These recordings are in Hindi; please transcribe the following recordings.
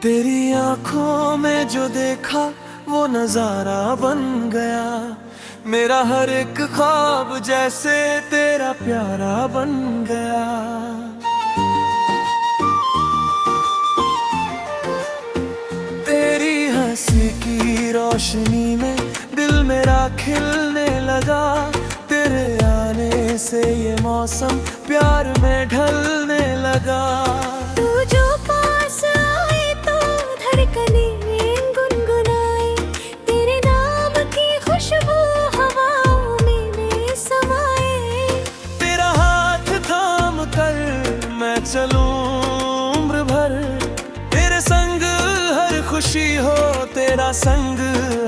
तेरी आंखों में जो देखा वो नजारा बन गया। मेरा हर एक ख्वाब जैसे तेरा प्यारा बन गया। तेरी हंसी की रोशनी में दिल मेरा खिलने लगा। तेरे आने से ये मौसम प्यार में ढलने लगा। तू जो पास आए तो धड़कनें गुनगुनाए। तेरे नाम की खुशबू हवाओं में समाए। तेरा हाथ थाम कर मैं चलूं उम्र भर। तेरे संग हर खुशी हो, तेरा संग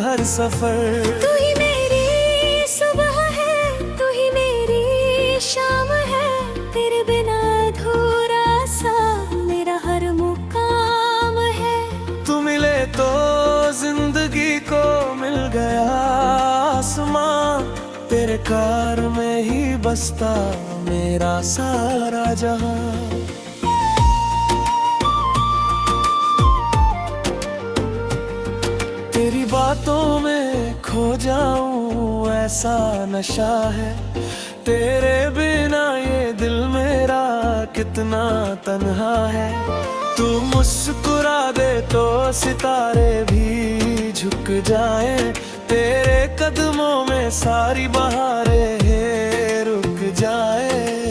हर सफर। तू ही मेरी सुबह है, तू ही मेरी शाम है। तेरे बिना अधूरा सा मेरा हर मुकाम है। तू मिले तो जिंदगी को मिल गया आसमां। तेरे कार में ही बसता मेरा सारा जहां। तेरी बातों में खो जाऊं ऐसा नशा है। तेरे बिना ये दिल मेरा कितना तन्हा है। तू मुस्कुरा दे तो सितारे भी झुक जाए। तेरे कदमों में सारी बहारें रुक जाए।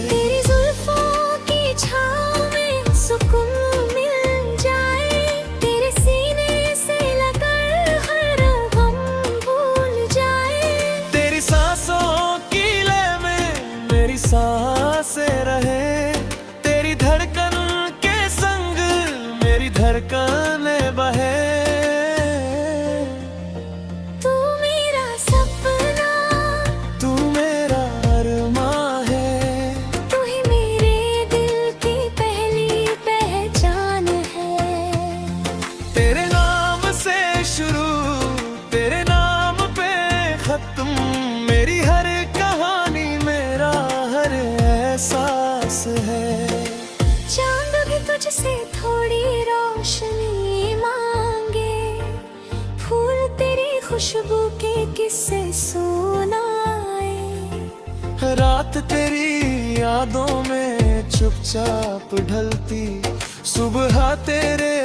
तेरी जुल्फों की छाँव में सुकून मिल जाए। तेरे सीने से लगकर हर गम भूल जाए। तेरी सांसों की लय में मेरी सांसें रहे। तेरी धड़कन के संग मेरी धड़कनें बहे। तू मेरा सपना, तू मेरा अरमां है। तू ही मेरे दिल की पहली पहचान है। तेरे नाम से शुरू, तेरे नाम पे खत्म। मेरी हर कहानी मेरा हर एहसास है। चांद भी तुझसे थोड़ी रोशनी मांगे। फूल तेरी खुशबू के किस्से सुनाए। रात तेरी यादों में चुपचाप ढलती। सुबह तेरे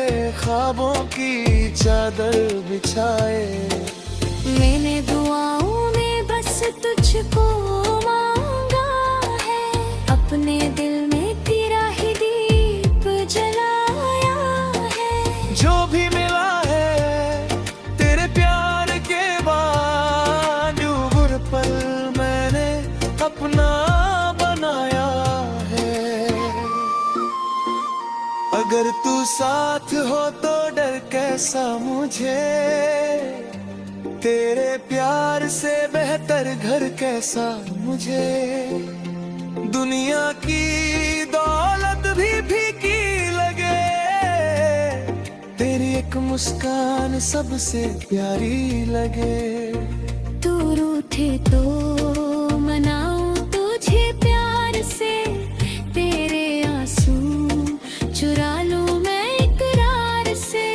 ख्वाबों की चादर बिछाए। मैंने दुआओं में बस तुझको मांगा है। अपने दिल में तेरा ही दीप जलाया है। जो भी मिला है तेरे प्यार के बाद, यूं पल मैंने अपना बनाया है। अगर तू साथ हो तो डर कैसा मुझे। तेरे प्यार से बेहतर घर कैसा मुझे। दुनिया की दौलत भी फीकी लगे। तेरी एक मुस्कान सबसे प्यारी लगे। तू रूठे तो मनाऊं तुझे प्यार से। तेरे आंसू चुरा लूं मैं इकरार से।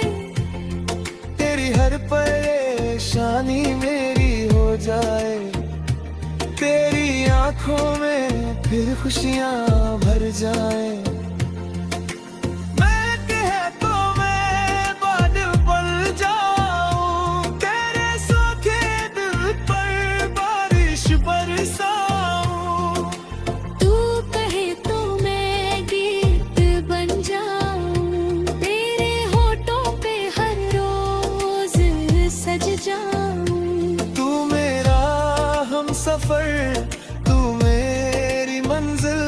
तेरी हर परेशानी मेरी हो जाए। तेरी आंखों में फिर खुशियां भर जाए। मैं कहे तो मैं बादल बन जाऊं। तेरे सूखे दिल पर बारिश बरसाऊं। तू कहे तो मैं गीत बन जाऊं। तेरे होठों पे हर रोज सज जाऊं। तू मेरा हमसफर, तू मेरी मंजिल।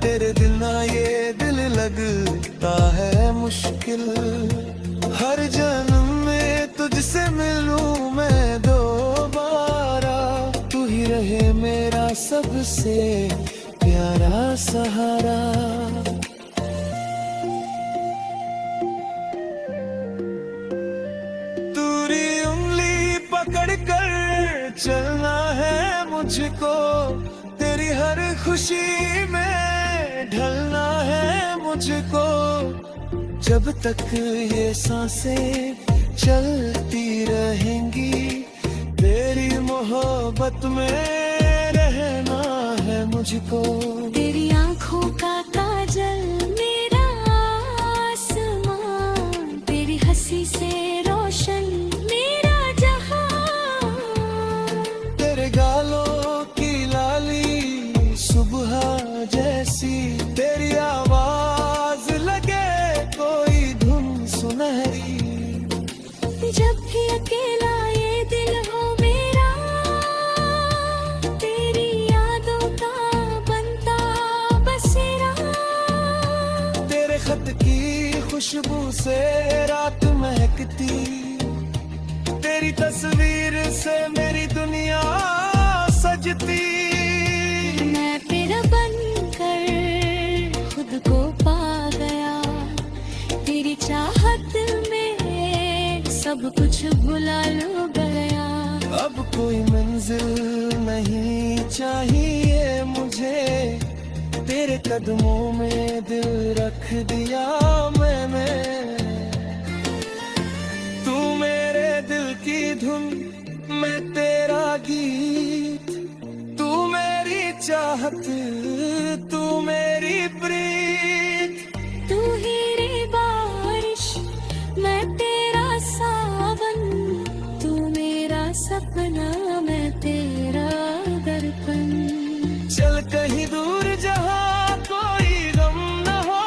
तेरे दिल ना ये दिल लगता है मुश्किल। हर जन्म में तुझसे मिलूं मैं दोबारा। तू ही रहे मेरा सबसे प्यारा सहारा। तेरी उंगली पकड़ कर चलना है मुझको। तेरी हर खुशी में ढलना है मुझको। जब तक ये सांसें चलती रहेंगी, तेरी मोहब्बत में रहना है मुझको। तेरी आंखों का काजल मेरा आसमां, तेरी हंसी से रोशन मेरा जहां, तेरे गालों की लाली सुबह जैसी, तेरी आवाज लगे कोई धुन सुनहरी। जब भी अकेला ये दिल हो मेरा, तेरी यादों का बनता बसेरा। तेरे खत की खुशबू से रात महकती, तेरी तस्वीर से मेरी दुनिया सजती। मैं फिर बनकर खुद को पा गया, तेरी चाहत में सब कुछ भुला लो गया। अब कोई मंजिल नहीं चाहिए मुझे, तेरे कदमों में दिल रख दिया मैंने। तू मेरे दिल की धुन, मैं तेरा गीत, तू मेरी चाहत, तू मेरी प्रीत। तू ही रे बारिश, मैं तेरा सावन, तू मेरा सपना, मैं तेरा दर्पण। चल कहीं दूर जहाँ कोई गम न हो,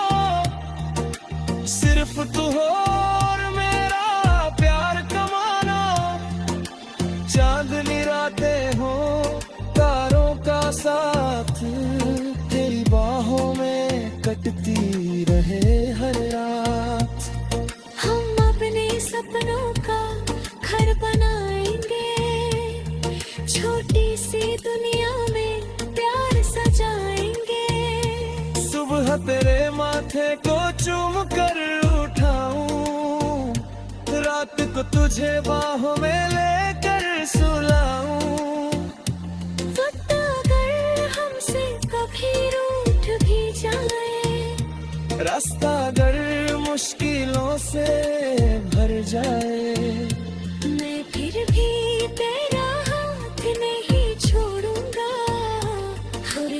सिर्फ तू हो और मेरा प्यार कमाना। चांदनी रातें हो तारों का साथ, तेरी बाहों में कटती रहे हर रात। हम अपने सपनों का घर बनाएंगे, छोटी सी दुनिया में प्यार सजाएंगे। सुबह तेरे माथे को चूम कर उठाऊं, रात को तुझे बाहों में लेकर सुलाऊं। वक्त अगर हमसे कभी रूठ भी जाए, रास्ता अगर मुश्किलों से भर जाए, मैं फिर भी तेरा हाथ नहीं छोड़ूंगा। और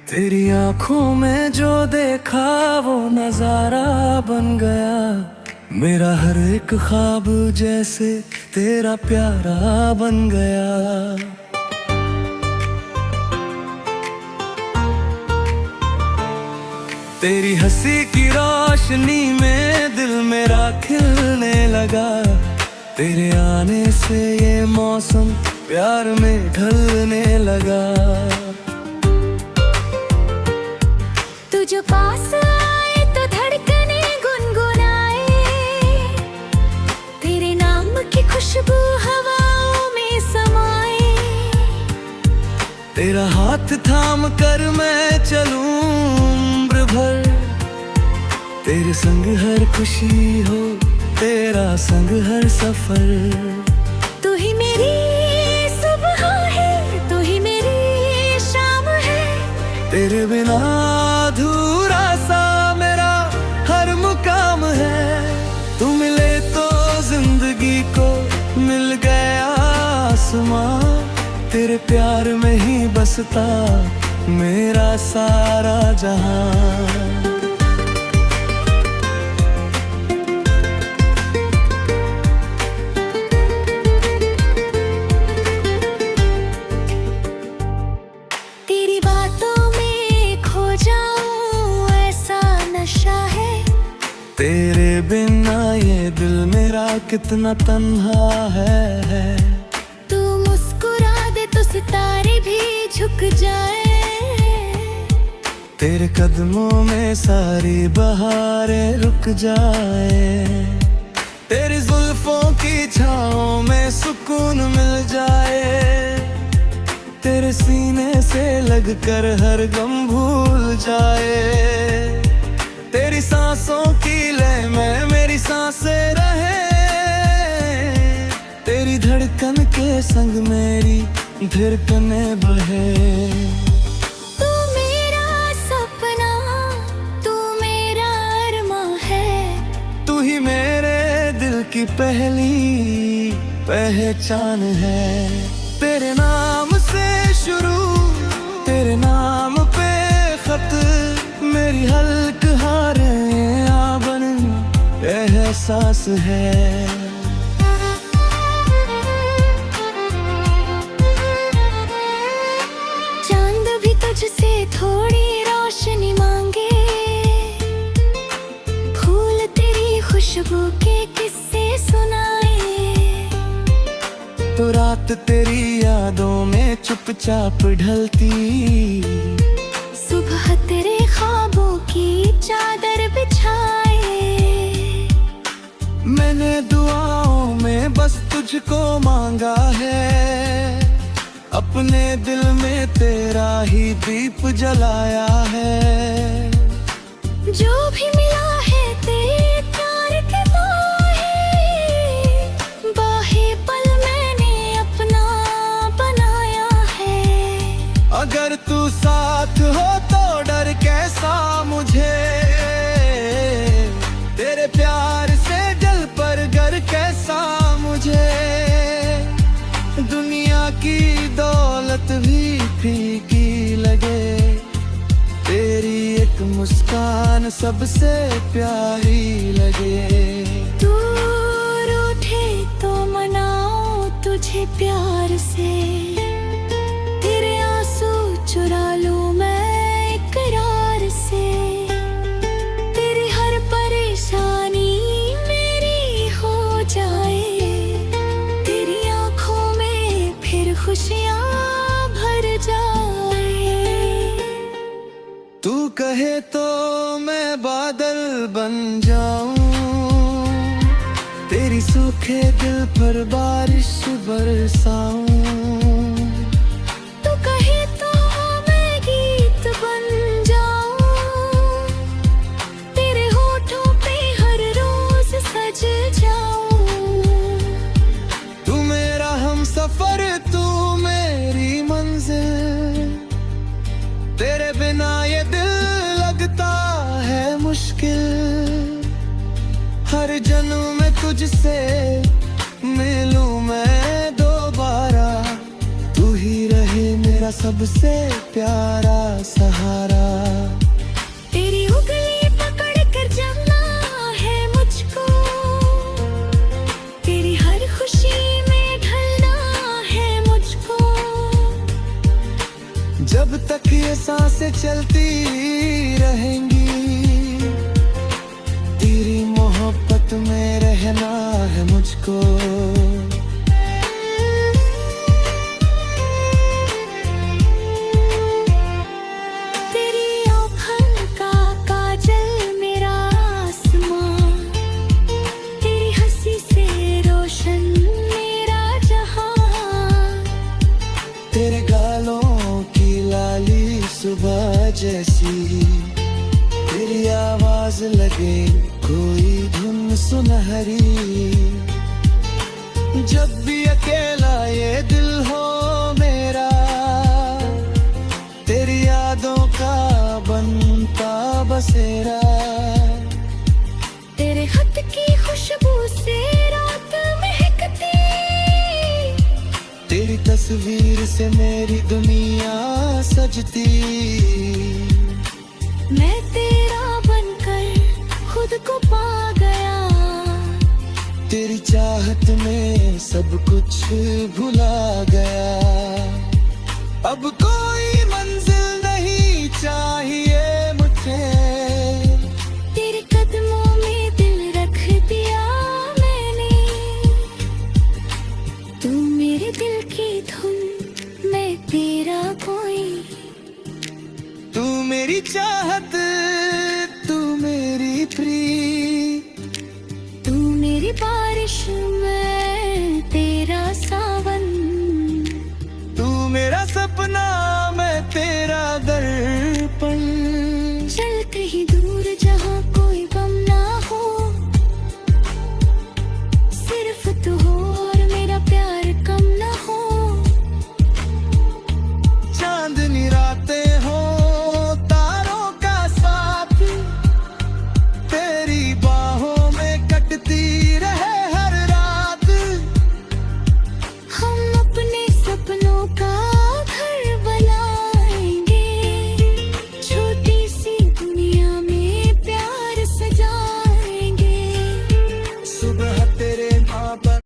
तेरी आंखों में जो देखा वो नजारा बन गया, मेरा हर एक ख्वाब जैसे तेरा प्यारा बन गया। तेरी हंसी की रोशनी में दिल मेरा खिलने लगा, तेरे आने से ये मौसम प्यार में ढलने लगा। तू जो पास आए तो धड़कने गुनगुनाए, तेरे नाम की खुशबू हवाओं में समाए। तेरा हाथ थाम कर मैं चलूं उम्र भर, तेरे संग हर खुशी हो, तेरा संग हर सफर। तू ही मेरी सुबह है, तू ही मेरी शाम है, तेरे बिना अधूरा सा मेरा हर मुकाम है। तू मिले तो जिंदगी को मिल गया आसमां, तेरे प्यार में ही बसता मेरा सारा जहां। तेरी बातों में खो जाऊं ऐसा नशा है, तेरे बिना ये दिल मेरा कितना तन्हा है। तू मुस्कुरा दे तो सितारे भी झुक जाए, तेरे कदमों में सारी बहारें रुक जाए। तेरी जुल्फों की छाँव में सुकून मिल जाए, तेरे मेरे सीने से लगकर हर गम भूल जाए। तेरी सांसों की लय में मेरी सांसें रहे, तेरी धड़कन के संग मेरी धड़कनें बहे। तू मेरा सपना, तू मेरा अरमा है, तू ही मेरे दिल की पहली पहचान है। तेरे नाम से शुरू, तेरे नाम पे खत, मेरी हल्क हारे आबन एहसास है। चांद भी तुझसे थोड़ी रोशनी मांगे, फूल तेरी खुशबू के किस्से सुनाए, तो रात तेरी यादों में चुपचाप ढलती, सुबह तेरे ख्वाबों की चादर बिछाए। मैंने दुआओं में बस तुझको मांगा है, अपने दिल में तेरा ही दीप जलाया है। जो भी मिला है तेरे प्यार के बाहे पल मैंने अपना बनाया है। अगर तू साथ हो तो डर कैसा मुझे, तेरे प्यार से दिल पर गर कैसा मुझे। दुनिया की दौलत भी फीकी लगे, तेरी एक मुस्कान सबसे प्यारी लगे। दूर उठे तो मनाओ तुझे प्यार से, तेरे आंसू चुरा लूं मैं इकरार से। तेरी हर परेशानी मेरी हो जाए, तेरी आंखों में फिर खुशियां भर जाए। तू कहे तो मैं बादल बन जाऊं, तेरी सूखे दिल पर बारिश बरसाऊं। तू कहे तो मैं गीत बन जाऊं, तेरे होठों पे हर रोज सज जाऊं। तू मेरा हमसफर, तू मेरी मंजिल, तेरे बिना ये दिल लगता है मुश्किल। हर जन्म में तुझसे मिलूं मैं दोबारा, तू ही रहे मेरा सबसे प्यारा सहारा। तेरी उंगली पकड़ कर चलना है मुझको, तेरी हर खुशी में ढलना है मुझको। जब तक ये सांसें चलती रहेंगी, तेरी मोहब्बत में रहना है मुझको। तेरी आँखों का काजल मेरा आसमां, तेरी हंसी से रोशन मेरा जहां। तेरे गालों की लाली सुबह जैसी, तेरी आवाज लगे कोई धुन सुनहरी। जब भी अकेला ये दिल हो मेरा, तेरी यादों का बनता बसेरा। तेरे खत की खुशबू से रात महकती, तेरी तस्वीर से मेरी दुनिया सजती। मैं तेरा बनकर खुद को पा गया, तेरी चाहत में सब कुछ भुला गया। अब कोई मंजिल नहीं चाहिए मुझे, तेरे कदमों में दिल रख दिया मैंने। तू मेरे दिल की धुन, मैं तेरा कोई। तू मेरी चाहत, तू मेरी प्रीत, तू मेरी बारिश